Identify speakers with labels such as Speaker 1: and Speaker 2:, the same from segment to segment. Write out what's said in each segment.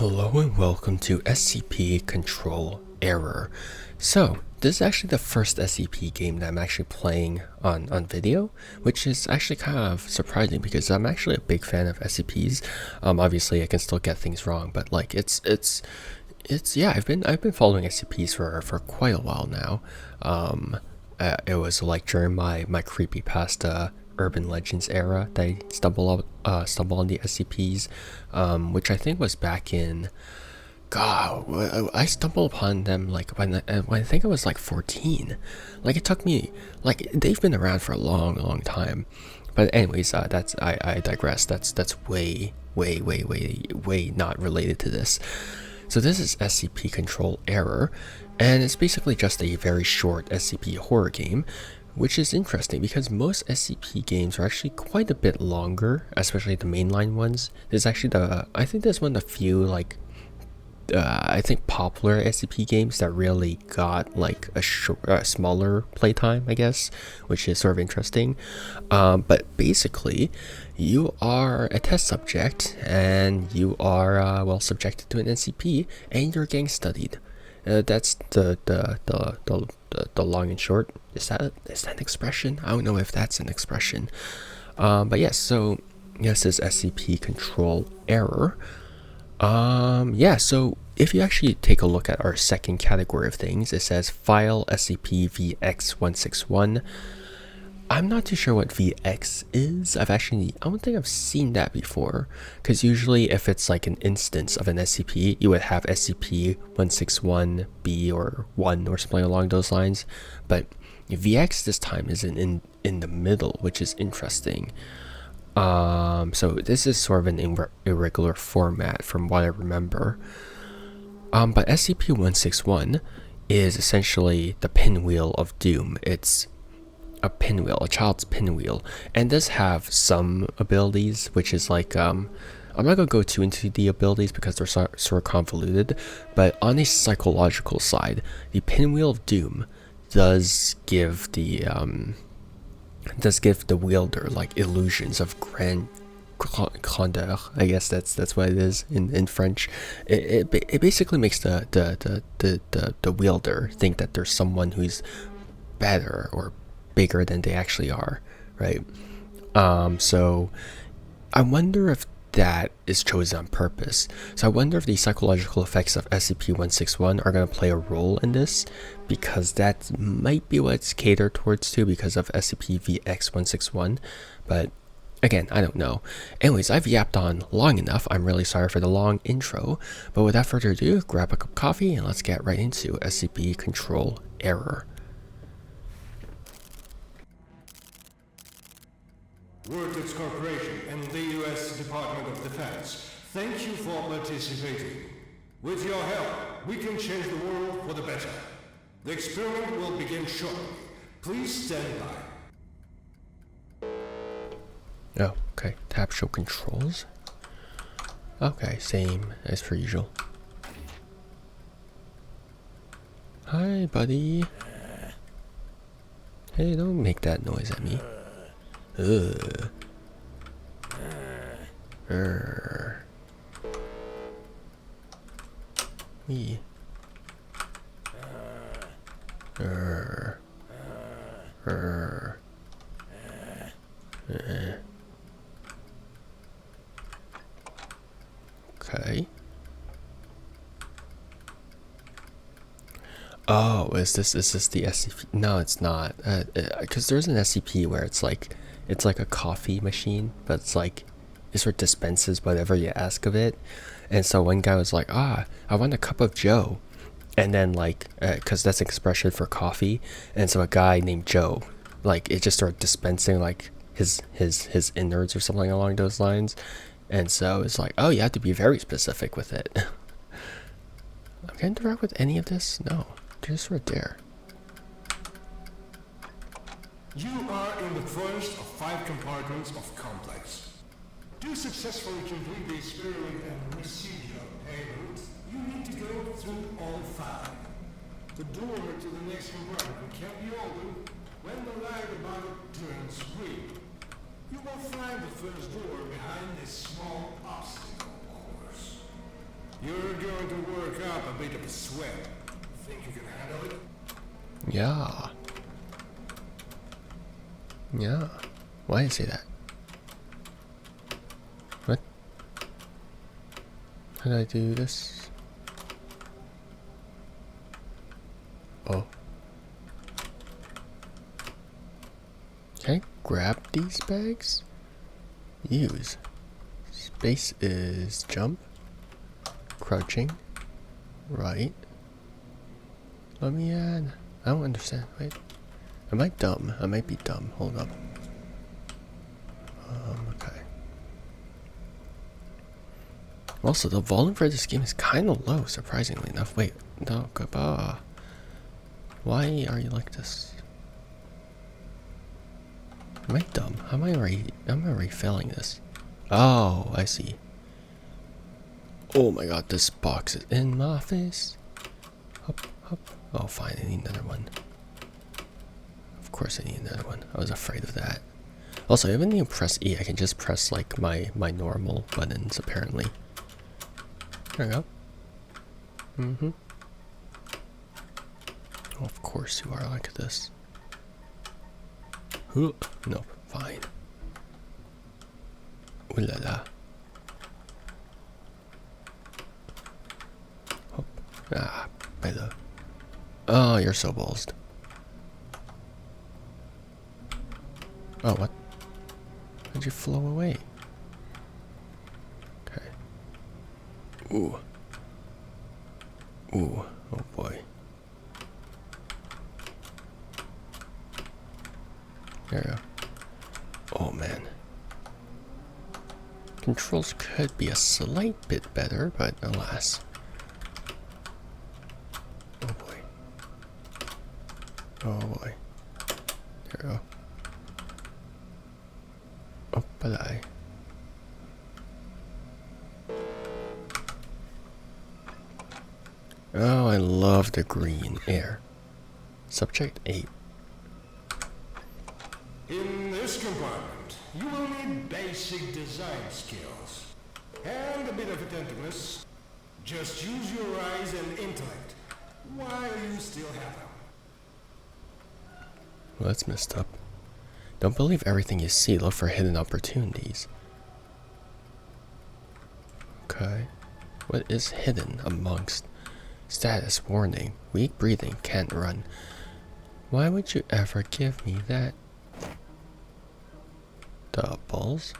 Speaker 1: Hello and welcome to SCP Control Error. So, this is actually the first SCP game that I'm actually playing on video, which is actually kind of surprising because I'm actually a big fan of SCPs. Obviously I can still get things wrong, but like it's yeah, I've been following SCPs for quite a while now. It was like during my creepypasta urban legends era that I stumbled on the SCPs, which I think was back in, God, I stumbled upon them like when I think I was like 14. Like it took me, like they've been around for a long time. But anyways, that's I digress. That's way not related to this. So this is SCP Control Error, and it's basically just a very short SCP horror game, which is interesting because most SCP games are actually quite a bit longer, especially the mainline ones. There's actually I think there's one of the few like I think popular SCP games that really got like a smaller playtime, I guess, which is sort of interesting. But basically, you are a test subject and you are well subjected to an SCP, and you're getting studied. That's the long and short. Is that an expression? I don't know if that's an expression. But yes, so this is SCP Control Error. Yeah, so if you actually take a look at our second category of things, it says file SCP-VX161. I'm not too sure what VX is. I don't think I've seen that before, because usually if it's like an instance of an SCP, you would have SCP-161-B or 1 or something along those lines, but VX this time is in the middle, which is interesting. So this is sort of an irregular format from what I remember. But SCP-161 is essentially the pinwheel of doom. It's a pinwheel, a child's pinwheel, and does have some abilities, which is like, I'm not gonna go too into the abilities because they're sort of convoluted, but on a psychological side, the pinwheel of doom does give the wielder like illusions of grandeur. I guess that's what it is in French. It basically makes the wielder think that there's someone who's better or bigger than they actually are, right? So I wonder if that is chosen on purpose. So I wonder if the psychological effects of SCP-161 are going to play a role in this, because that might be what it's catered towards too because of SCP-VX161, but again, I don't know. Anyways, I've yapped on long enough. I'm really sorry for the long intro, but without further ado, grab a cup of coffee and let's get right into SCP Control Error.
Speaker 2: Vortex Corporation and the U.S. Department of Defense, thank you for participating. With your help, we can change the world for the better. The experiment will begin shortly. Please stand by.
Speaker 1: Oh, okay. Tab show controls. Okay, same as per usual. Hi, buddy. Hey, don't make that noise at me. Ugh. Wee. Okay. Oh, is this the SCP? No, it's not. Because there's an SCP where it's like a coffee machine, but it's like it sort of dispenses whatever you ask of it. And so one guy was like, I want a cup of Joe. And then like, because that's an expression for coffee. And so a guy named Joe, like it just started dispensing like his innards or something along those lines. And so it's like, oh, you have to be very specific with it. Can I interact with any of this? No, just right there.
Speaker 2: You are in the first of 5 compartments of complex. To successfully complete the experiment and receive your payment, you need to go through all 5. The door to the next compartment can be opened when the light above it turns green. You will find the first door behind this small obstacle course. You're going to work up a bit of a sweat. Think you can handle it?
Speaker 1: Yeah. Yeah. Why did I say that? What? How did I do this? Oh. Can I grab these bags? Use. Space is jump. Crouching. Right. Let me add. I don't understand. Wait. Am I dumb? I might be dumb. Hold up. Okay. Also, the volume for this game is kind of low, surprisingly enough. Wait. No, goodbye. Why are you like this? Am I dumb? Am I already failing this? Oh, I see. Oh my god, this box is in my face. Hop, hop. Oh, fine, I need another one. Of course I need another one. I was afraid of that. Also, even when you press E, I can just press like my normal buttons, apparently. There we go. Mm-hmm. Oh, of course you are like this. Nope, fine. Ooh la la. Hop. Ah, better. Oh, you're so ballsed. Oh, what? How'd you flow away? Okay. Ooh. Ooh. Oh boy. There we go. Oh man. Controls could be a slight bit better, but alas. Oh boy. Oh boy. There we go. Oh, bye. Oh, I love the green air. Subject 8.
Speaker 2: In this compartment, you will need basic design skills. And a bit of attentiveness. Just use your eyes and intellect, while you still have them.
Speaker 1: Well, that's messed up. Don't believe everything you see. Look for hidden opportunities. Okay. What is hidden amongst? Status warning. Weak breathing. Can't run. Why would you ever give me that? Doubles.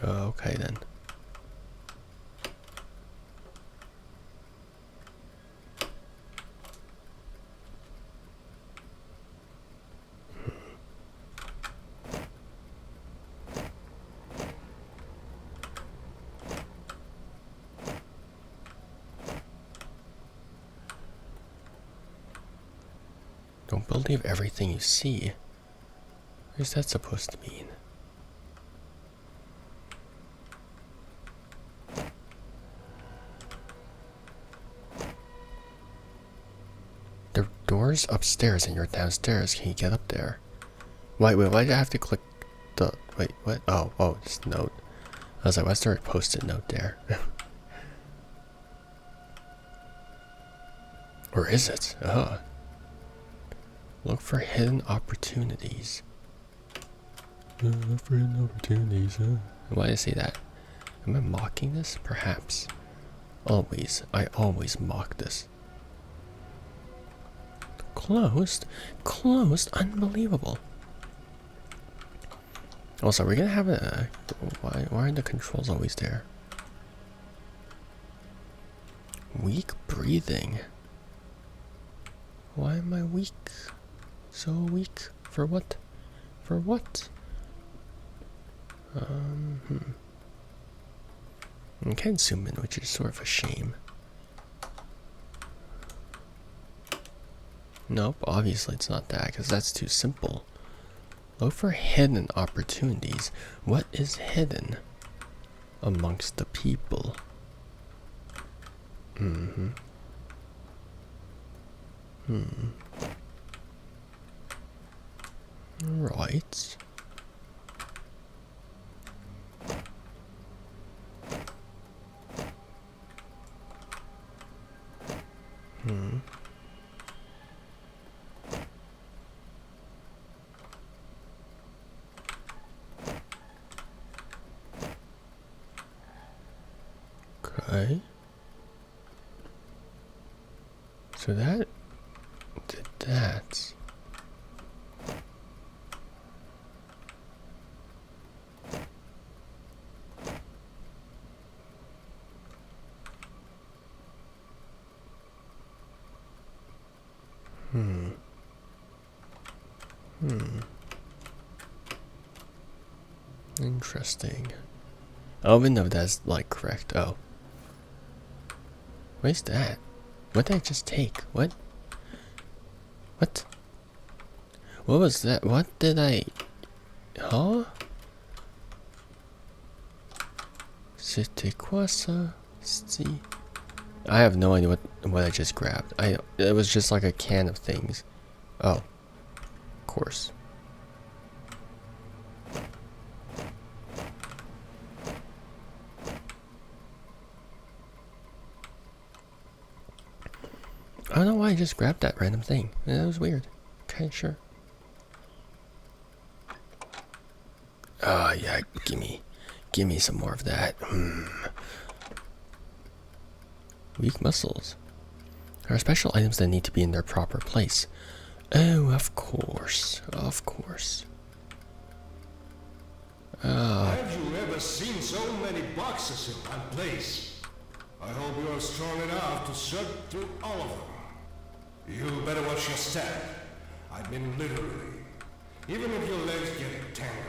Speaker 1: Okay then. Don't believe everything you see. What is that supposed to mean? The door's upstairs and you're downstairs. Can you get up there? Wait, why did I have to click the... Wait, what? Oh, this note. I was like, what's the post-it note there? Or is it? Look for hidden opportunities. Look for hidden opportunities, Why did I say that? Am I mocking this? Perhaps. Always. I always mock this. Closed? Closed? Unbelievable. Also, we're gonna have a... Why are the controls always there? Weak breathing. Why am I weak? So weak? For what? For what? I can't zoom in, which is sort of a shame. Nope, obviously it's not that, because that's too simple. Look for hidden opportunities. What is hidden amongst the people? Right. Okay. So that did that. Interesting. I don't even know if that's like correct. Oh. Where's that? What did I just take? What? What? What was that? What did I... Huh? C'était quoi ça? I have no idea what I just grabbed. It was just like a can of things. Oh. Of course. I don't know why I just grabbed that random thing. That was weird. Okay, sure. Oh yeah, gimme some more of that. Weak muscles. There are special items that need to be in their proper place. Oh, of course. Of course.
Speaker 2: Have you ever seen so many boxes in one place? I hope you are strong enough to search through all of them. You better watch your step. I mean literally. Even if your legs get tangled.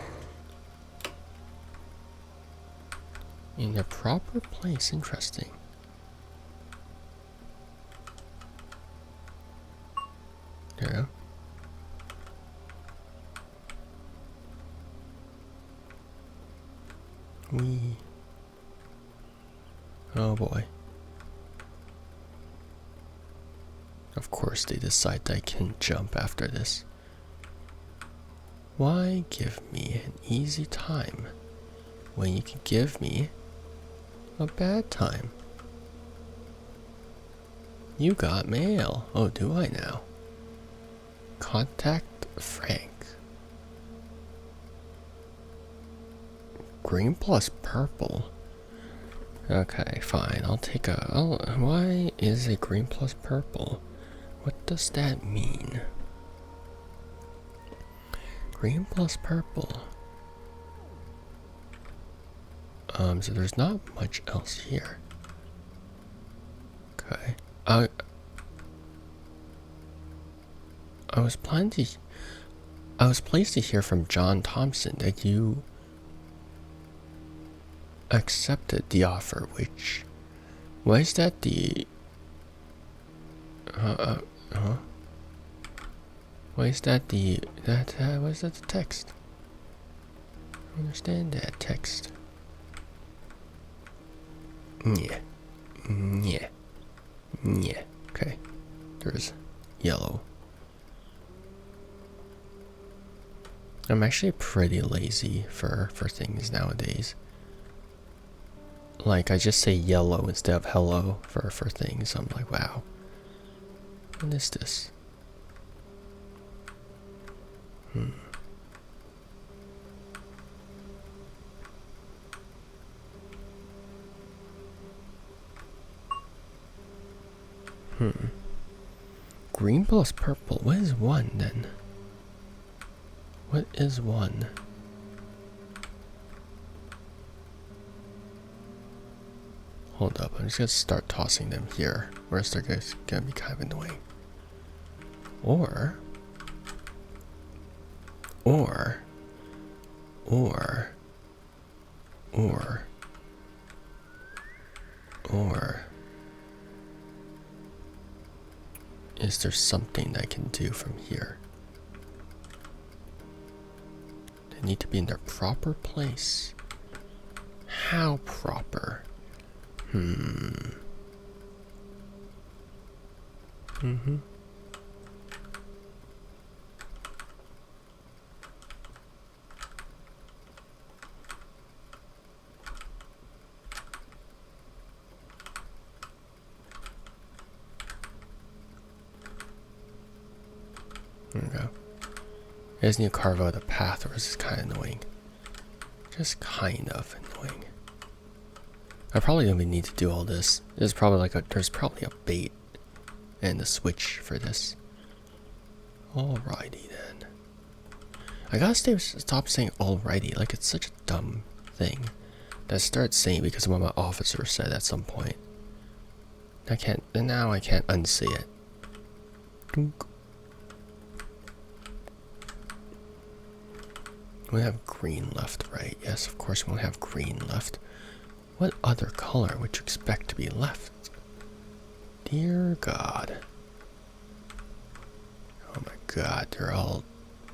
Speaker 1: In their proper place. Interesting. There we go. Oh boy. Of course they decide I can jump after this. Why give me an easy time when you can give me a bad time? You got mail. Oh, do I now? Contact Frank. Green plus purple. Okay, fine. I'll take a... why is it green plus purple? What does that mean? Green plus purple. So there's not much else here. Okay. I was pleased to hear from John Thompson that you accepted the offer, which... why is that the... why is that the... why is that the text? I don't understand that text. Yeah. Yeah. Yeah. Okay. There's yellow. I'm actually pretty lazy for things nowadays. Like, I just say yellow instead of hello for things. I'm like, wow. What is this? Green plus purple. What is one then? What is one? Hold up, I'm just gonna start tossing them here, or else they're gonna be kind of annoying. Or is there something I can do from here? They need to be in their proper place. How proper? There we go. I just need to carve out a path, or is this kind of annoying? Just kind of annoying. I probably don't even need to do all this. There's probably a bait and a switch for this. Alrighty then. I gotta stop saying alrighty, like it's such a dumb thing that I start saying because of what my officer said at some point. Now I can't unsay it. Dunk. We have green left, right? Yes, of course we won't have green left. What other color would you expect to be left? Dear God. Oh my God, they're all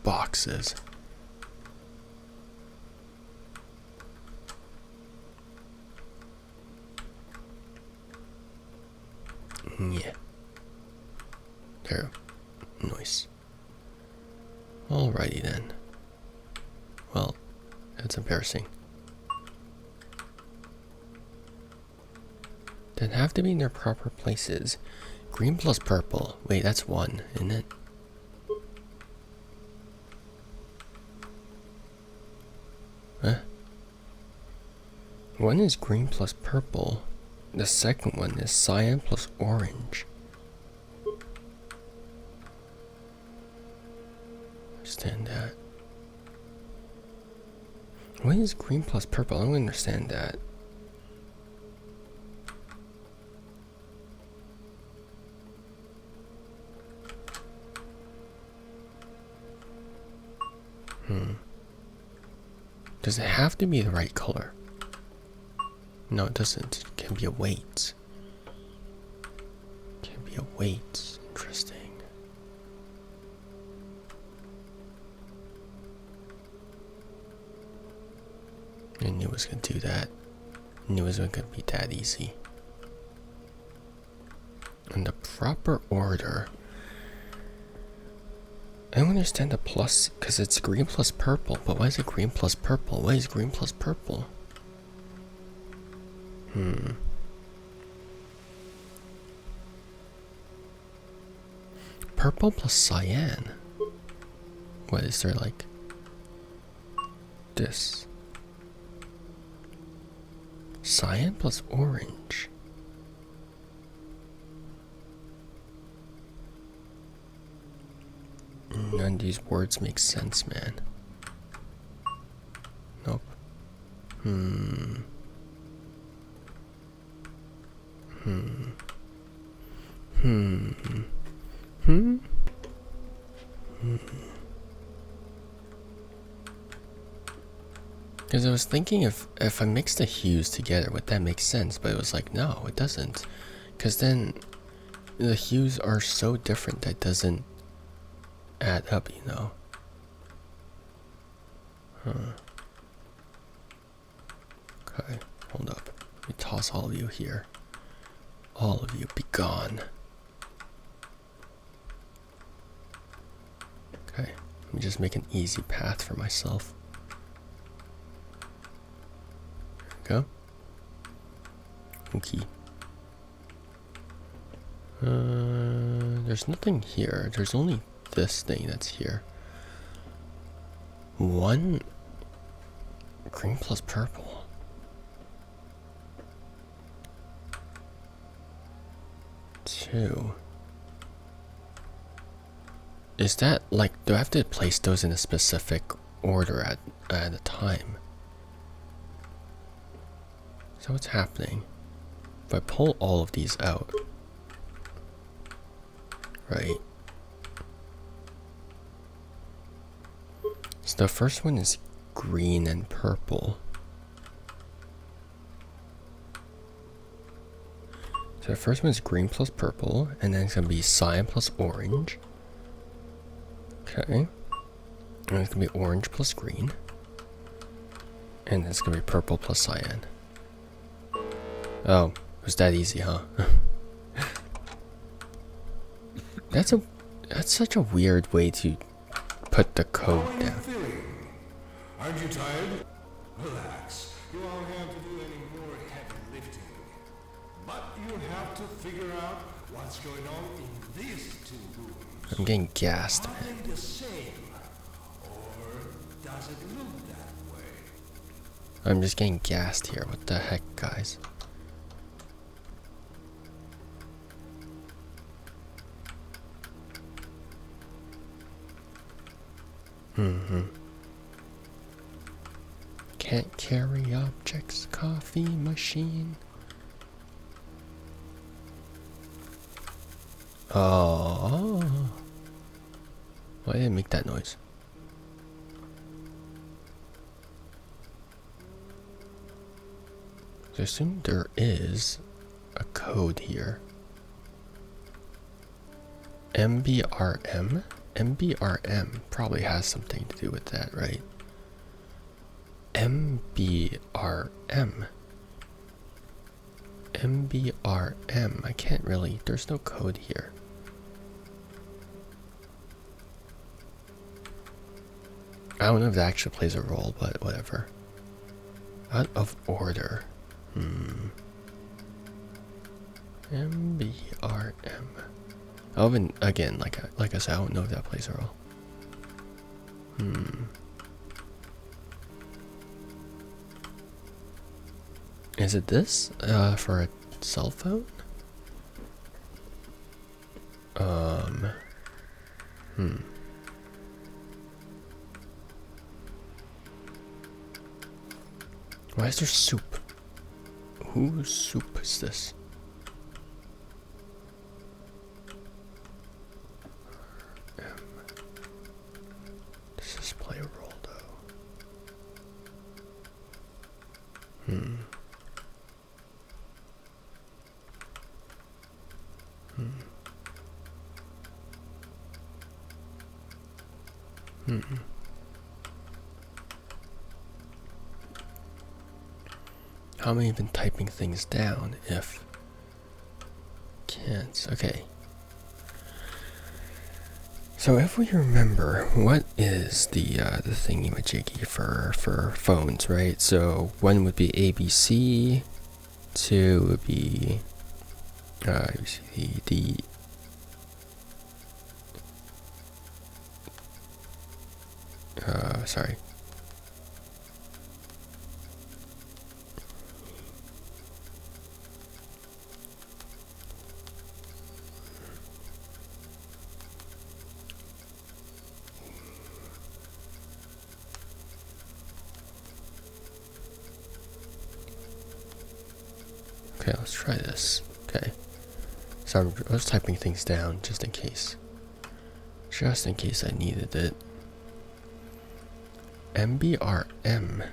Speaker 1: boxes. Yeah. There. Nice. Alrighty then. Well, that's embarrassing. Then have to be in their proper places. Green plus purple. Wait, that's one, isn't it? Huh? One is green plus purple. The second one is cyan plus orange. Understand that. What is green plus purple? I don't understand that. Does it have to be the right color? No, it doesn't. It can be a weight. It can be a weight. Interesting. I knew it was going to do that. I knew it wasn't going to be that easy. In the proper order. I don't understand the plus, because it's green plus purple, but why is it green plus purple? Why is green plus purple? Purple plus cyan. What is there like? This. Cyan plus orange. None of these words make sense, man. Nope. Because I was thinking if I mix the hues together, would that make sense? But it was like, no, it doesn't. Because then the hues are so different that it doesn't add up, you know. Okay, hold up. Let me toss all of you here. All of you, be gone. Okay, let me just make an easy path for myself. There we go. Okay. There's nothing here. There's only this thing that's here. One green plus purple. Two. Is that like, do I have to place those in a specific order at a time? So what's happening? If I pull all of these out, right? So the first one is green and purple. So the first one is green plus purple, and then it's gonna be cyan plus orange. Okay. And it's gonna be orange plus green. And then it's gonna be purple plus cyan. Oh, it was that easy, huh? That's such a weird way to put the code down.
Speaker 2: Aren't you tired? Relax. You won't have to do any more heavy lifting. But you have to figure out what's going on in these two rooms.
Speaker 1: I'm getting gassed, man.
Speaker 2: Are they the same? Or does it look that way?
Speaker 1: I'm just getting gassed here. What the heck, guys? Can't carry objects, coffee machine. Oh. Why did it make that noise? I assume there is a code here. MBRM? MBRM probably has something to do with that, right? MBRM. MBRM. I can't really. There's no code here. I don't know if that actually plays a role, but whatever. Out of order. MBRM. Oh, and again, like I said, I don't know if that plays a role. Is it this? For a cell phone? Why is there soup? Whose soup is this? Does this play a role though? How am I even typing things down if can't? Okay. So if we remember, what is the thingy-majiggy for phones, right? So one would be ABC, two would be sorry. Okay, let's try this. Okay. So I was typing things down just in case. Just in case I needed it. MBRM.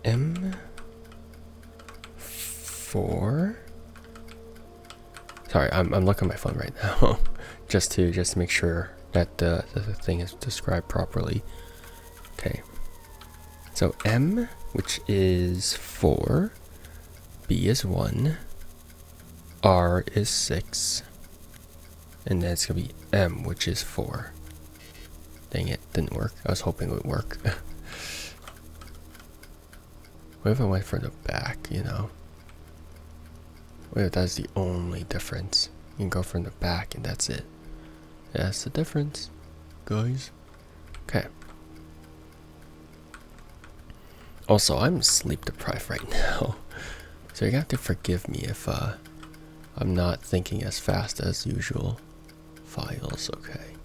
Speaker 1: M4. Sorry, I'm looking at my phone right now, just to make sure that the thing is described properly. Okay. So M, which is 4, B is 1, R is 6, and then it's gonna be M, which is 4. Dang it, didn't work. I was hoping it would work. What if I went for the back, you know? What if that's the only difference? You can go from the back and that's it. That's the difference, guys. Okay. Also, I'm sleep deprived right now. So you're gonna have to forgive me if I'm not thinking as fast as usual. Files, okay.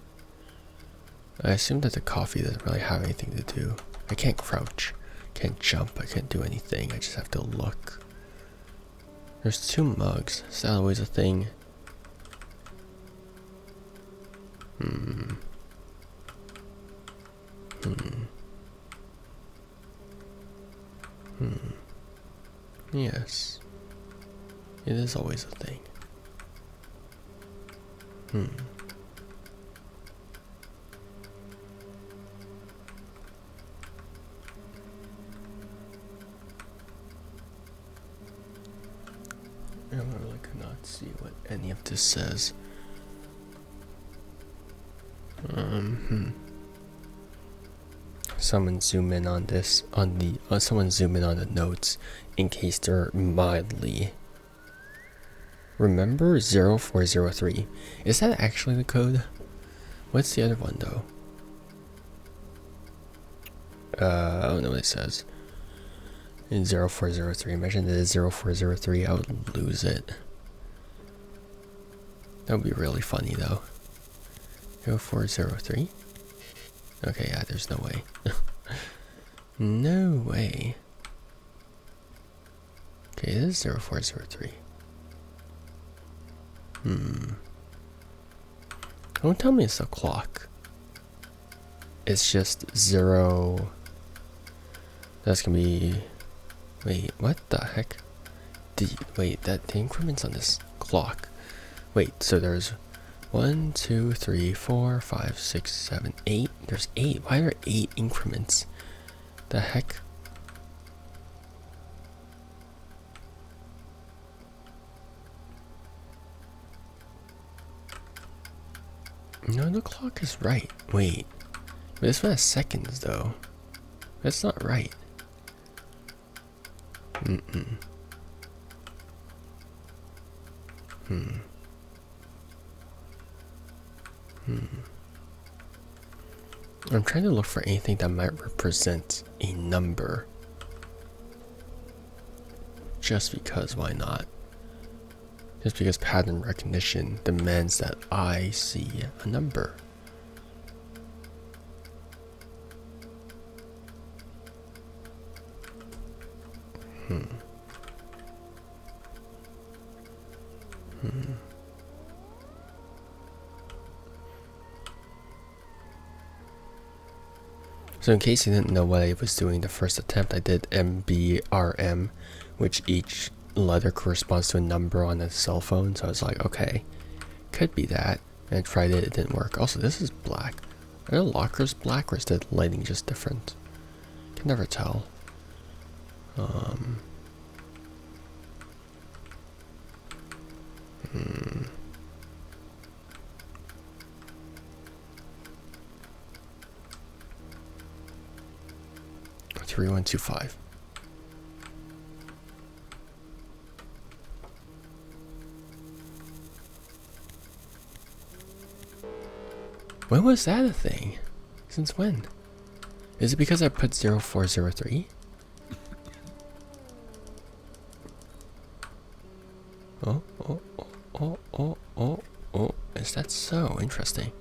Speaker 1: I assume that the coffee doesn't really have anything to do. I can't crouch, can't jump, I can't do anything. I just have to look. There's 2 mugs. Is that always a thing? Yes. It is always a thing. I really cannot see what any of this says. Someone zoom in on this, someone zoom in on the notes in case they're mildly Remember 0403. Is that actually the code? What's the other one though? I don't know what it says. In 0403. Imagine it is 0403. I would lose it. That would be really funny though. 0403? Okay, yeah, there's no way. No way. Okay, it is 0403. Don't tell me it's a clock. It's just 0. That's gonna be. Wait, what the heck? Wait, the increments on this clock. Wait, so there's 1, 2, 3, 4, 5, 6, 7, 8. There's 8. Why are there 8 increments? The heck? No, the clock is right. Wait. This one has seconds though. That's not right. I'm trying to look for anything that might represent a number. Just because, why not? Just because pattern recognition demands that I see a number. So in case you didn't know what I was doing the first attempt, I did MBRM, which each letter corresponds to a number on a cell phone. So I was like, okay, could be that. And I tried it, it didn't work. Also, this is black. Are the lockers black or is the lighting just different? Can never tell. 3125. When was that a thing? Since when? Is it because I put 0403? Oh, is that so interesting?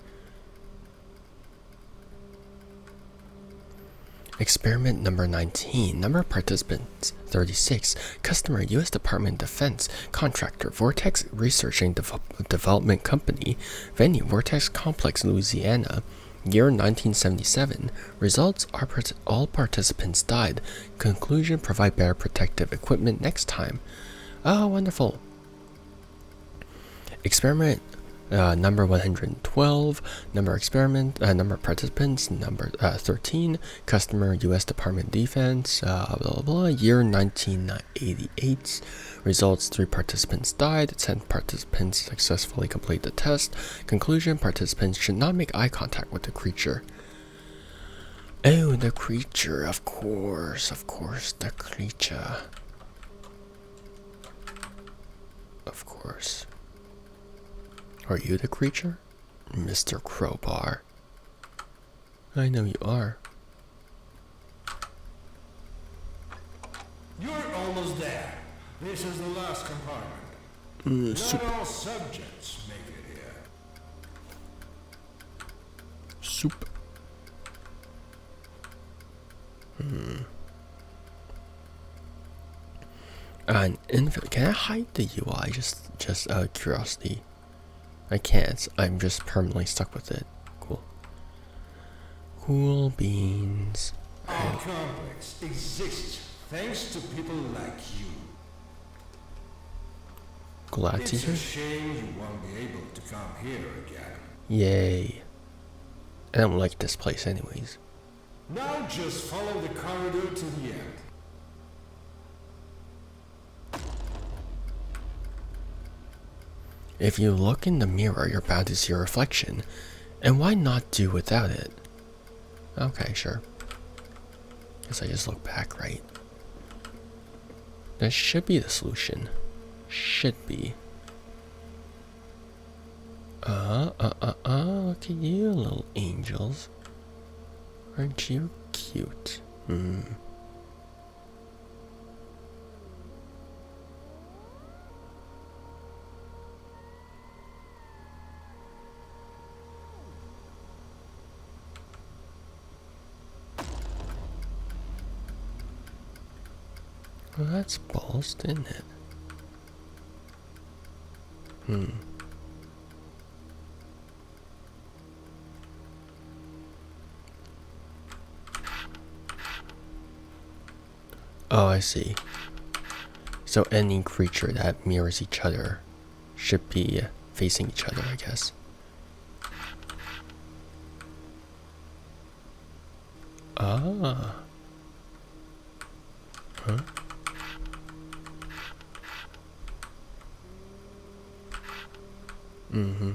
Speaker 1: Experiment number 19. Number of participants 36. Customer U.S. Department of Defense. Contractor Vortex Research and Development Company. Venue Vortex Complex, Louisiana. Year 1977. Results are all participants died. Conclusion: provide better protective equipment next time. Oh, wonderful. Experiment number 112, number of participants, number 13, customer U.S. Department of Defense, blah blah blah, year 1988, results 3 participants died, 10 participants successfully complete the test, conclusion: participants should not make eye contact with the creature. Oh, the creature, of course, the creature. Of course. Are you the creature? Mr. Crowbar. I know you are.
Speaker 2: You're almost there. This is the last compartment.
Speaker 1: Soup.
Speaker 2: Not all subjects make it here.
Speaker 1: Soup. Can I hide the UI? Just out of curiosity. I can't. I'm just permanently stuck with it. Cool. Cool beans.
Speaker 2: Our complex exists thanks to people like you.
Speaker 1: Glad to
Speaker 2: It's
Speaker 1: hear.
Speaker 2: a shame you won't be able to come here again.
Speaker 1: Yay. I don't like this place anyways.
Speaker 2: Now just follow the corridor to the end.
Speaker 1: If you look in the mirror, you're bound to see a reflection. And why not do without it? Okay, sure. Guess I just look back, right? That should be the solution. Should be. Aren't you cute? Hmm. Well, that's balls, isn't it? Hmm. Oh, I see. So any creature that mirrors each other should be facing each other, I guess. Ah. Huh? Mm-hmm.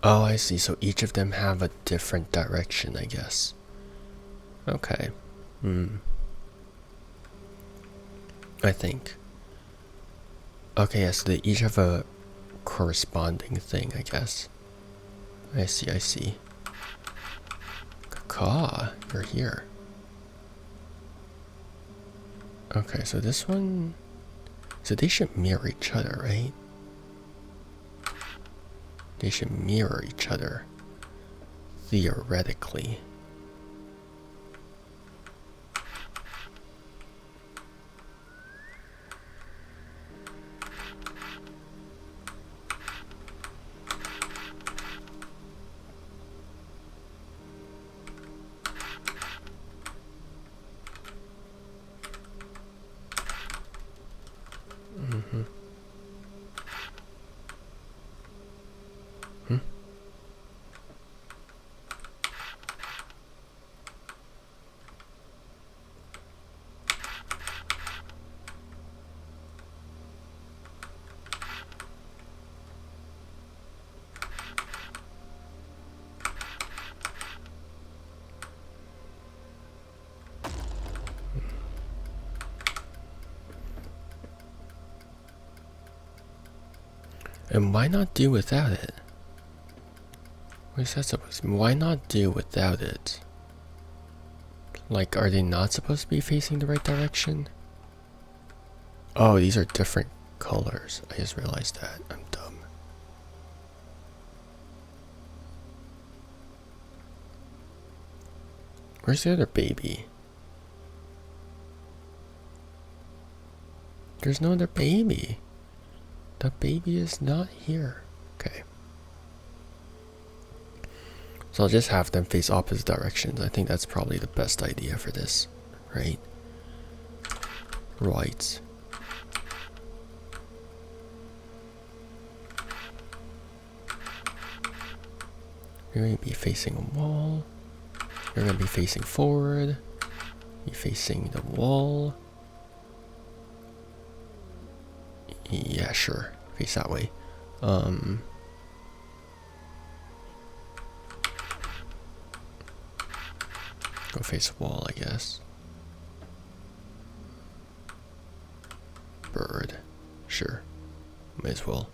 Speaker 1: Oh, I see. So each of them have a different direction, I guess. Okay. Hmm. I think. Okay, yes, they each have a corresponding thing, I guess. I see, I see. Caw, you're here. Okay, so this one... So they should mirror each other, right? They should mirror each other. Theoretically. Mm-hmm. Hmm? And why not do without it? What is that supposed to mean? Why not do without it? Like, are they not supposed to be facing the right direction? Oh, these are different colors. I just realized that. I'm dumb. Where's the other baby? There's no other baby. The baby is not here. Okay. So I'll just have them face opposite directions. I think that's probably the best idea for this, right? Right. You're going to be facing a wall. You're going to be facing forward. Be facing the wall. Yeah, sure. Face that way. Go face the wall, I guess. Bird. Sure. May as well.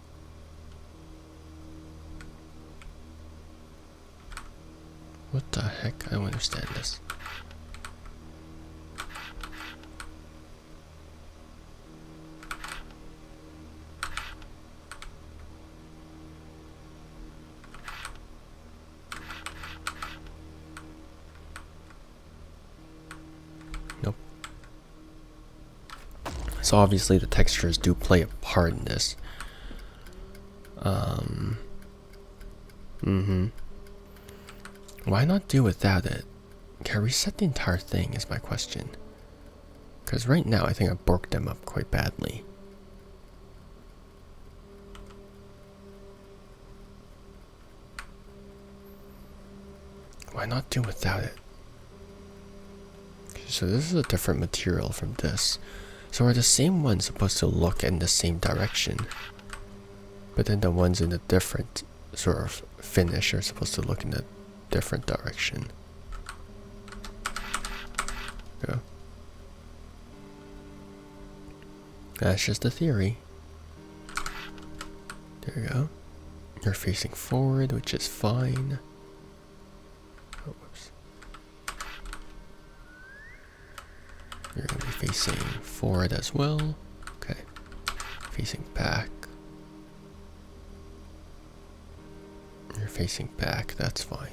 Speaker 1: What the heck? I don't understand this. Nope. So obviously the textures do play a part in this. Why not do without it? Can I reset the entire thing is my question. Because right now I think I borked them up quite badly. Why not do without it? So this is a different material from this. So are the same ones supposed to look in the same direction? But then the ones in the different sort of finish are supposed to look in a different direction. Yeah. That's just a theory. There we go. You're facing forward, which is fine. Oh, whoops. You're going to be facing forward as well. Okay. Facing back. You're facing back, that's fine.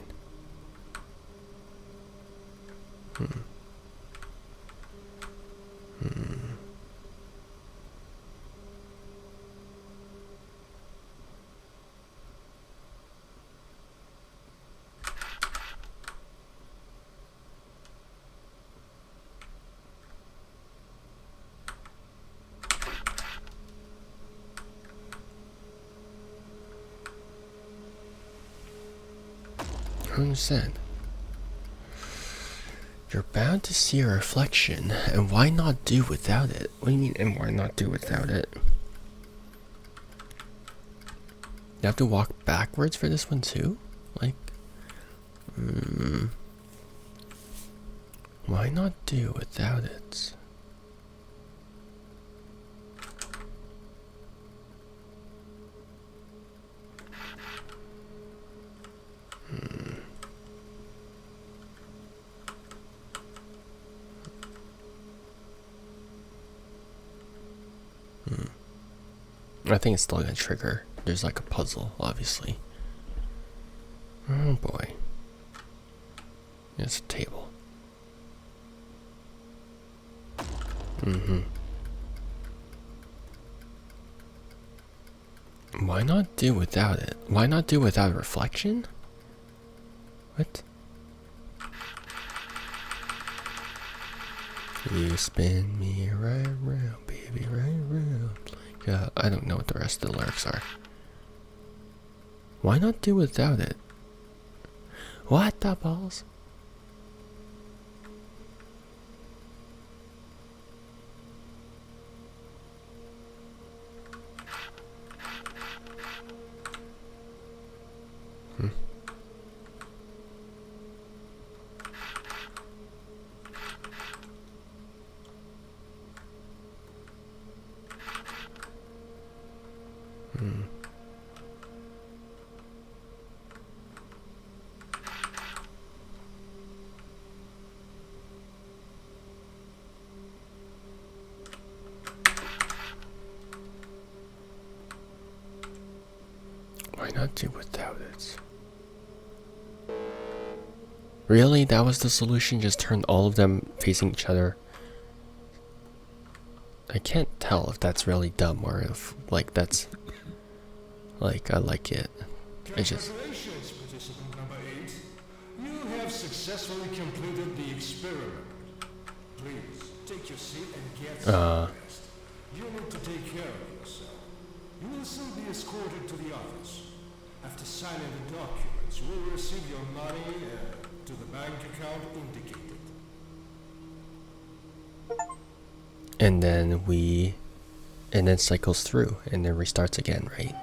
Speaker 1: I understand. You're bound to see a reflection, and why not do without it? What do you mean, and why not do without it? You have to walk backwards for this one too? Like, why not do without it? I think it's still gonna trigger. There's like a puzzle, obviously. Oh boy. It's a table. Why not do without it? Why not do without a reflection? What? You spin me right round, baby, right round. Yeah, I don't know what the rest of the lyrics are. Why not do without it? What the balls? Why not do without it? Really? That was the solution? Just turn all of them facing each other? I can't tell if that's really dumb or if, like, that's... Like, I like it. I just...
Speaker 2: Congratulations, participant number 8. You have successfully completed the experiment. Please, take your seat and get some rest. You need to take care of yourself. You will soon be escorted to the office. After signing the documents, you will receive your money to the bank account indicated.
Speaker 1: And then it cycles through and then restarts again, right?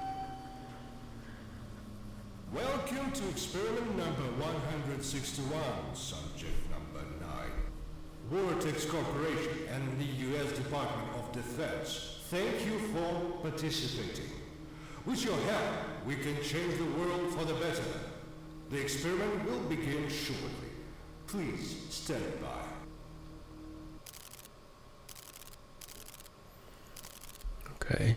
Speaker 2: Welcome to experiment number 161, subject number 9. Vortex Corporation and the U.S. Department of Defense thank you for participating. With your help, we can change the world for the better. The experiment will begin shortly. Please stand by.
Speaker 1: Okay.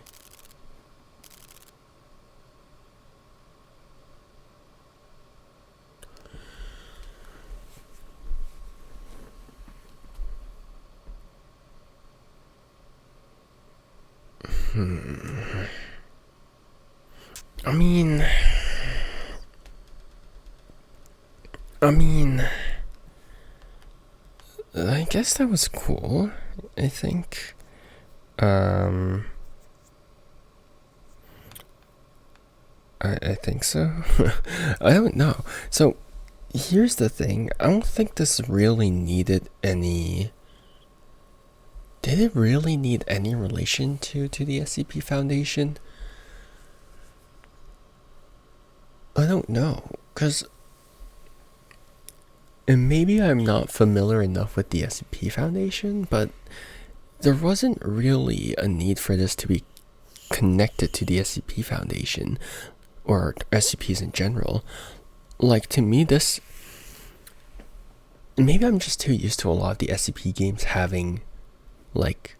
Speaker 1: I guess that was cool, I think. I think so. I don't know. So, here's the thing. I don't think this really needed any... Did it really need any relation to the SCP Foundation? I don't know, because... And maybe I'm not familiar enough with the SCP Foundation, but there wasn't really a need for this to be connected to the SCP Foundation or SCPs in general. Like, to me, this, maybe I'm just too used to a lot of the SCP games having, like,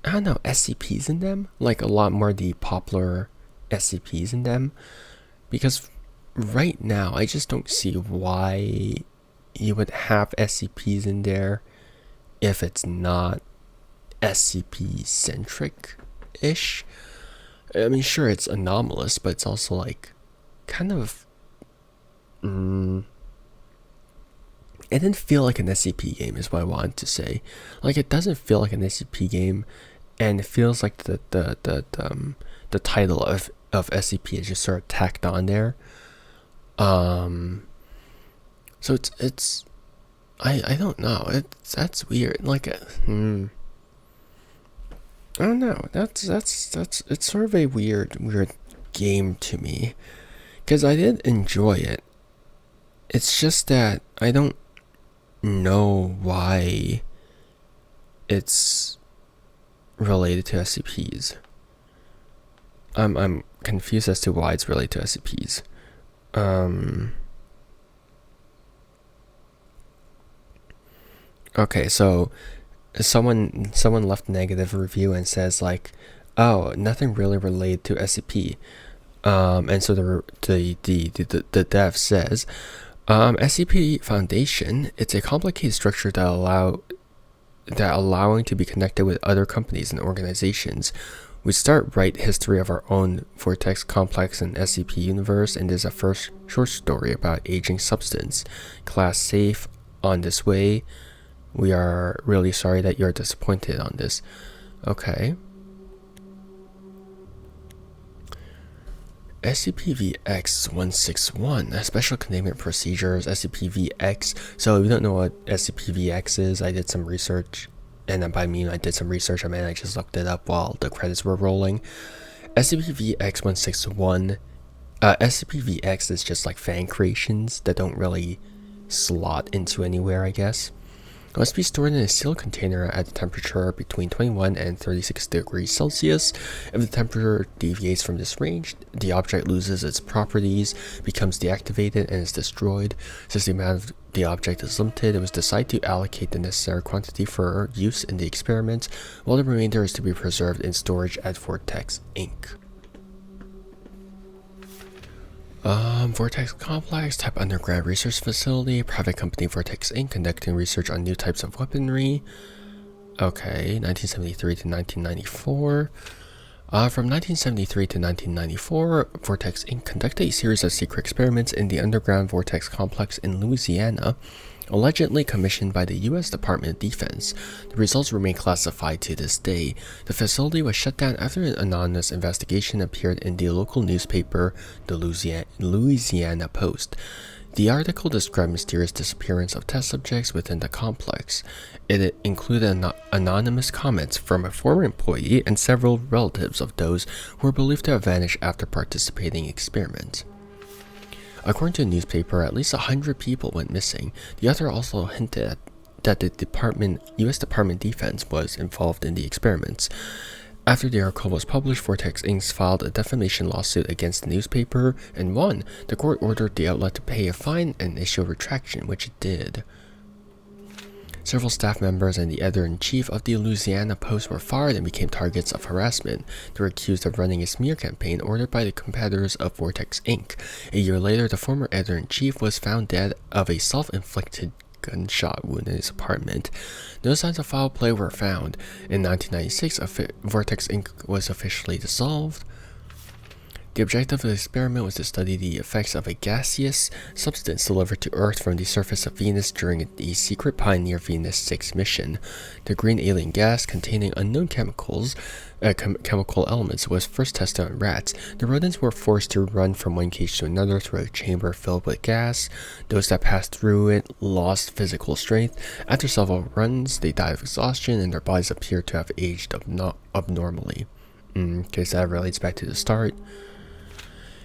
Speaker 1: I don't know, SCPs in them, like a lot more of the popular SCPs in them, because right now I just don't see why you would have SCPs in there if it's not SCP centric ish. I mean, sure, it's anomalous, but it's also like kind of it didn't feel like an SCP game is what I wanted to say. Like, it doesn't feel like an SCP game, and it feels like the title of SCP is just sort of tacked on there. So it's I don't know. That's weird. Like, I don't know. That's it's sort of a weird game to me, because I did enjoy it. It's just that I don't know why it's related to SCPs. I'm confused as to why it's related to SCPs. Okay, so someone left a negative review and says like, oh, nothing really related to SCP. And so the dev says, SCP Foundation, it's a complicated structure that allowing to be connected with other companies and organizations. We write history of our own Vortex Complex and SCP universe, and there's a first short story about aging substance. Class safe on this way. We are really sorry that you're disappointed on this. Okay. SCP-VX-161, Special Containment Procedures, SCP-VX. So if you don't know what SCP-VX is, I did some research. And by me, I did some research. I mean, I just looked it up while the credits were rolling. SCP-VX-161, SCP-VX is just like fan creations that don't really slot into anywhere, I guess. It must be stored in a sealed container at a temperature between 21 and 36 degrees Celsius. If the temperature deviates from this range, the object loses its properties, becomes deactivated, and is destroyed. Since the amount of the object is limited, it was decided to allocate the necessary quantity for use in the experiment, while the remainder is to be preserved in storage at Vortex Inc. Vortex Complex, type underground research facility, private company Vortex Inc. conducting research on new types of weaponry. Okay, 1973 to 1994. From 1973 to 1994, Vortex Inc. conducted a series of secret experiments in the underground Vortex Complex in Louisiana, allegedly commissioned by the U.S. Department of Defense. The results remain classified to this day. The facility was shut down after an anonymous investigation appeared in the local newspaper, the Louisiana Post. The article described mysterious disappearance of test subjects within the complex. It included anonymous comments from a former employee and several relatives of those who were believed to have vanished after participating in experiments. According to the newspaper, at least 100 people went missing. The author also hinted that the U.S. Department of Defense was involved in the experiments. After the article was published, Vortex Inc. filed a defamation lawsuit against the newspaper and won. The court ordered the outlet to pay a fine and issue a retraction, which it did. Several staff members and the editor-in-chief of the Louisiana Post were fired and became targets of harassment. They were accused of running a smear campaign ordered by the competitors of Vortex Inc. A year later, the former editor-in-chief was found dead of a self-inflicted gunshot wound in his apartment. No signs of foul play were found. In 1996, Vortex Inc. was officially dissolved. The objective of the experiment was to study the effects of a gaseous substance delivered to Earth from the surface of Venus during the secret Pioneer Venus 6 mission. The green alien gas, containing unknown chemical elements, was first tested on rats. The rodents were forced to run from one cage to another through a chamber filled with gas. Those that passed through it lost physical strength. After several runs, they died of exhaustion and their bodies appeared to have aged abnormally. Okay, so that relates back to the start.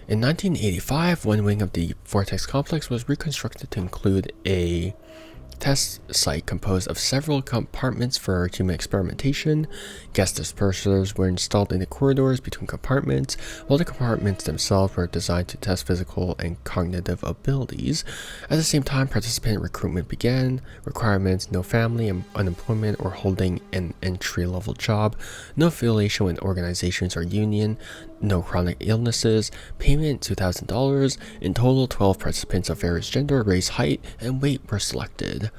Speaker 1: In 1985, one wing of the Vortex Complex was reconstructed to include a test site composed of several compartments for human experimentation. Gas dispersers were installed in the corridors between compartments, while the compartments themselves were designed to test physical and cognitive abilities. At the same time, participant recruitment began. Requirements: no family, unemployment, or holding an entry-level job, no affiliation with organizations or union, no chronic illnesses, payment $2,000. In total, 12 participants of various gender, race, height, and weight were selected.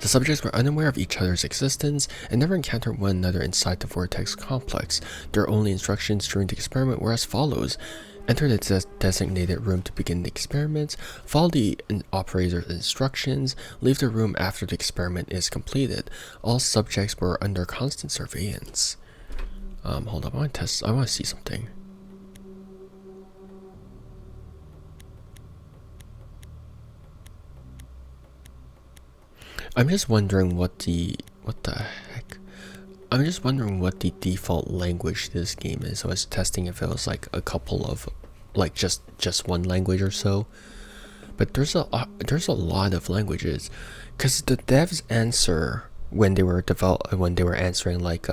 Speaker 1: The subjects were unaware of each other's existence and never encountered one another inside the Vortex complex. Their only instructions during the experiment were as follows: enter the designated room to begin the experiments, follow the operator's instructions, leave the room after the experiment is completed. All subjects were under constant surveillance. Hold up, I want to see something. I'm just wondering what the heck? I'm just wondering what the default language this game is. I was testing if it was like a couple of, like just one language or so. But there's a lot of languages, because the devs answer when they were answering like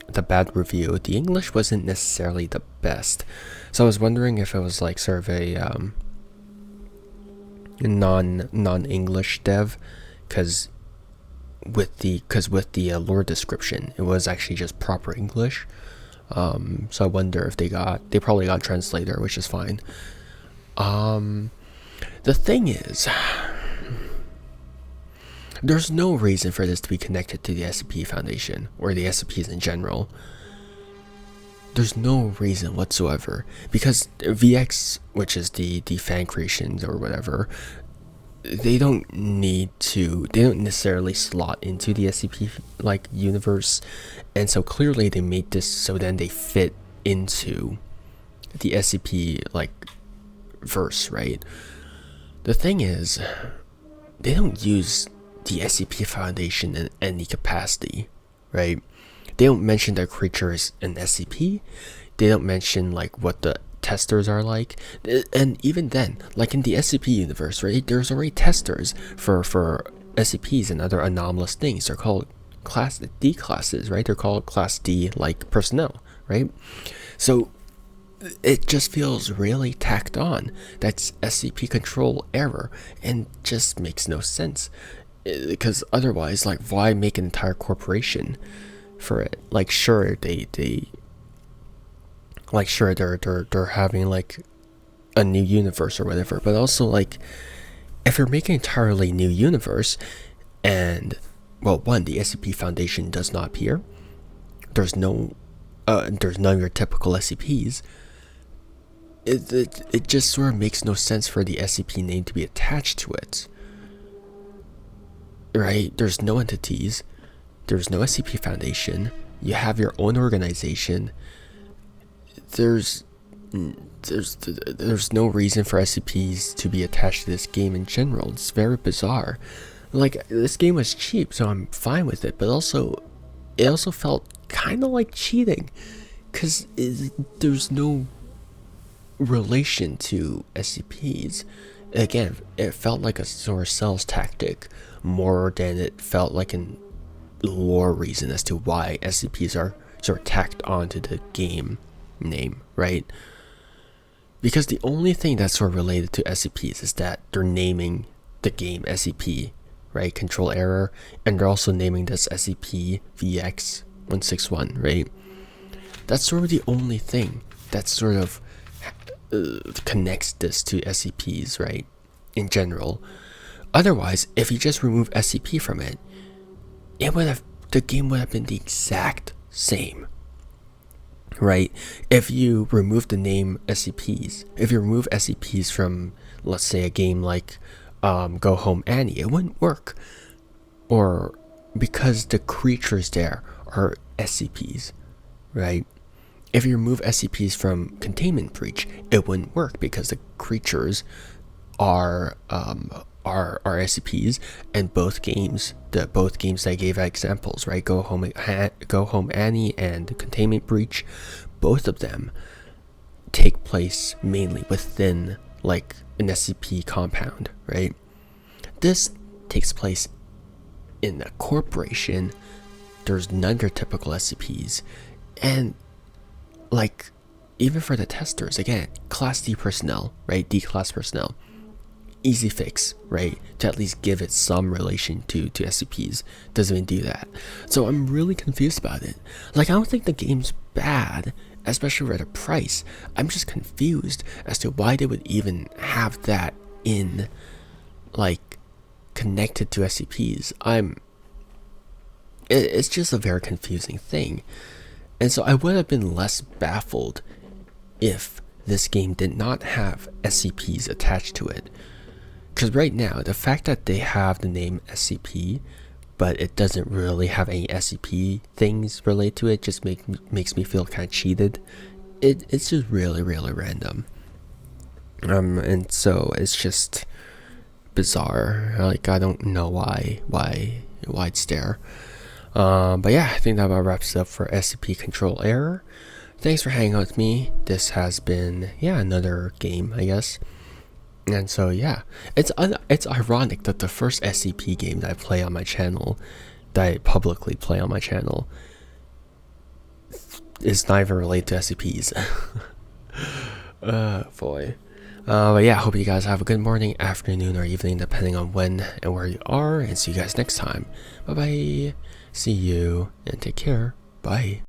Speaker 1: the bad review, the English wasn't necessarily the best. So I was wondering if it was like sort of a non-English dev, because with the lore description, it was actually just proper English. So I wonder if they probably got translator, which is fine. The thing is, there's no reason for this to be connected to the SCP Foundation or the SCPs in general. There's no reason whatsoever, because VX, which is the fan creations or whatever, they don't necessarily slot into the SCP like universe, and so clearly they made this so then they fit into the SCP like verse, right? The thing is, they don't use the SCP Foundation in any capacity, right? They don't mention their creatures in SCP. They don't mention like what the testers are like, and even then, like in the SCP universe, right, there's already testers for SCPs and other anomalous things. They're called Class D classes, right? They're called Class D like personnel, right? So it just feels really tacked on. That's SCP control error, and just makes no sense, because otherwise, like, why make an entire corporation for it? Like, sure, they're having like a new universe or whatever, but also like, if you're making an entirely new universe, and well, one, the SCP Foundation does not appear. There's none of your typical SCPs. It just sort of makes no sense for the SCP name to be attached to it, right? There's no entities. There's no SCP Foundation. You have your own organization. There's no reason for SCPs to be attached to this game in general. It's very bizarre. Like, this game was cheap, so I'm fine with it, but also it also felt kind of like cheating, because there's no relation to SCPs. Again, it felt like a sort of sales tactic more than it felt like a lore reason as to why SCPs are sort of tacked onto the game name, right? Because the only thing that's sort of related to SCPs is that they're naming the game SCP, right? Control error, and they're also naming this SCP VX161, right? That's sort of the only thing that sort of connects this to SCPs, right? In general. Otherwise, if you just remove SCP from it, the game would have been the exact same, right? If you remove the name SCPs, if you remove SCPs from, let's say, a game like Go Home Annie, it wouldn't work. Or because the creatures there are SCPs, right? If you remove SCPs from Containment Breach, it wouldn't work because the creatures are SCPs, and both games that I gave examples, right? Go Home Annie and Containment Breach, both of them take place mainly within like an SCP compound, right? this takes place in a corporation. There's none of your typical SCPs, and like, even for the testers, again, Class D personnel, right? D class personnel, easy fix, right? To at least give it some relation to SCPs. Doesn't even do that. So I'm really confused about it. Like, I don't think the game's bad, especially for the price. I'm just confused as to why they would even have that in, like, connected to SCPs. It's just a very confusing thing. And so I would have been less baffled if this game did not have SCPs attached to it. Because right now, the fact that they have the name SCP, but it doesn't really have any SCP things related to it, just makes me feel kind of cheated. It's just really, really random. And so it's just bizarre. Like, I don't know why it's there. But yeah, I think that about wraps up for SCP Control Error. Thanks for hanging out with me. This has been, another game, I guess. And so yeah, it's ironic that the first SCP game that I play on my channel, that I publicly play on my channel, is not even related to SCPs. Boy. But yeah, hope you guys have a good morning, afternoon, or evening, depending on when and where you are, and see you guys next time. Bye bye. See you, and take care. Bye.